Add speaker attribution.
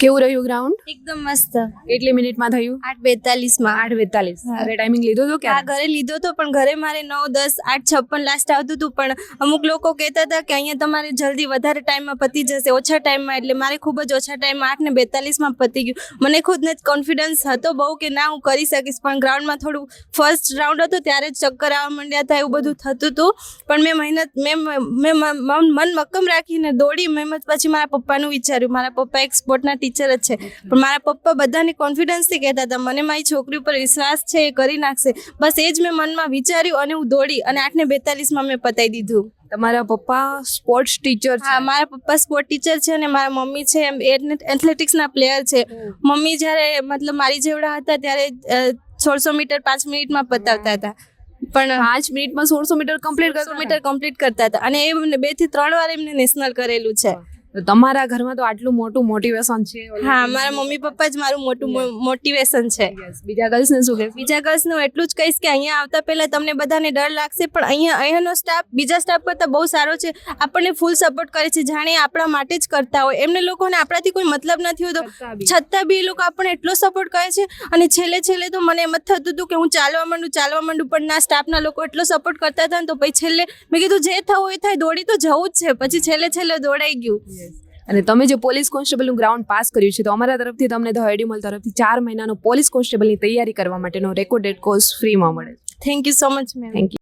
Speaker 1: કેવું રહ્યું ગ્રાઉન્ડ?
Speaker 2: એકદમ મસ્ત.
Speaker 1: કેટલી મિનિટમાં થયું?
Speaker 2: 8:42
Speaker 1: 8:42. ઘરે ટાઈમિંગ લીધો તો
Speaker 2: હા,
Speaker 1: ક્યારે?
Speaker 2: ઘરે લીધો તો, પણ ઘરે મારે 9:10 8:56 લાસ્ટ આવતું હતું, પણ અમુક લોકો કહેતા હતા કે અહીંયા તમારે જલ્દી વધારે ટાઈમમાં પતી જશે, ઓછા ટાઈમમાં. એટલે મારે ખૂબ જ ઓછા ટાઈમમાં 8:42 પતી ગયું. મને ખુદને જ કોન્ફિડન્સ હતો બહુ કે ના હું કરી શકીશ, પણ ગ્રાઉન્ડમાં થોડું ફર્સ્ટ રાઉન્ડ હતો ત્યારે જ ચક્કર આવવા માંડ્યા હતા, એવું બધું થતું હતું. પણ મેં મન મક્કમ રાખીને દોડી. મેં પછી મારા પપ્પાનું વિચાર્યું. મારા પપ્પા એક સ્પોર્ટના ટીચર જ છે, પણ મારા પપ્પા બધાને કોન્ફિડન્સથી કહેતા હતા મને મારી છોકરી ઉપર વિશ્વાસ છે, એ કરી નાખશે. બસ એ જ મેં મનમાં વિચાર્યું અને હું દોડી અને 8:42 મેં પતાવી દીધું.
Speaker 1: તમારા પપ્પા સ્પોર્ટ્સ ટીચર છે?
Speaker 2: હા, મારા પપ્પા સ્પોર્ટ ટીચર છે અને મારા મમ્મી છે એથ્લેટિક્સના પ્લેયર છે. મમ્મી જ્યારે મતલબ મારી જેવડા હતા ત્યારે 1600 મીટર 5 મિનિટમાં પતાવતા હતા, પણ
Speaker 1: 5 મિનિટમાં 1600 મીટર કમ્પ્લીટ
Speaker 2: 1600 મીટર કમ્પ્લીટ કરતા હતા. અને એ 2 થી 3 વાર એમને નેશનલ કરેલું છે.
Speaker 1: તમારા ઘરમાં તો આટલું મોટું મોટિવેશન છે.
Speaker 2: હા, મારા મમ્મી પપ્પા જ મારું મોટું મોટિવેશન છે.
Speaker 1: બીજા ગર્લ્સને શું કહે?
Speaker 2: બીજા ગર્લ્સનું એટલું જ કહીશ કે અહીંયા આવતા પહેલા તમને બધાને ડર લાગશે, પણ અહીંયાનો સ્ટાફ બીજા સ્ટાફ કરતાં બહુ સારો છે. આપણને ફૂલ સપોર્ટ કરે છે, જાણે આપણા માટે જ કરતા હોય. એમને લોકોને આપણાથી કોઈ મતલબ નથી હોતો, છતાં બી એ લોકો આપણને એટલો સપોર્ટ કરે છે. અને છેલ્લે તો મને એમ જ થતું હતું કે હું ચાલવા માંડું, પણ ના, સ્ટાફના લોકો એટલો સપોર્ટ કરતા હતા ને, તો પછી છેલ્લે મેં કીધું જે થવું એ થાય, દોડી તો જવું જ છે. પછી છેલ્લે દોડાઈ ગયું.
Speaker 1: અને તમે જે પોલીસ કોન્સ્ટેબલનું ગ્રાઉન્ડ પાસ કર્યું છે, તો અમારા તરફથી તમને ધ એડિમલ તરફથી 4 મહિનાનો પોલીસ કોન્સ્ટેબલની તૈયારી કરવા માટેનો રેકોર્ડેડ કોર્સ ફ્રીમાં મળે છે.
Speaker 2: Thank you so much ma'am.
Speaker 1: Thank you.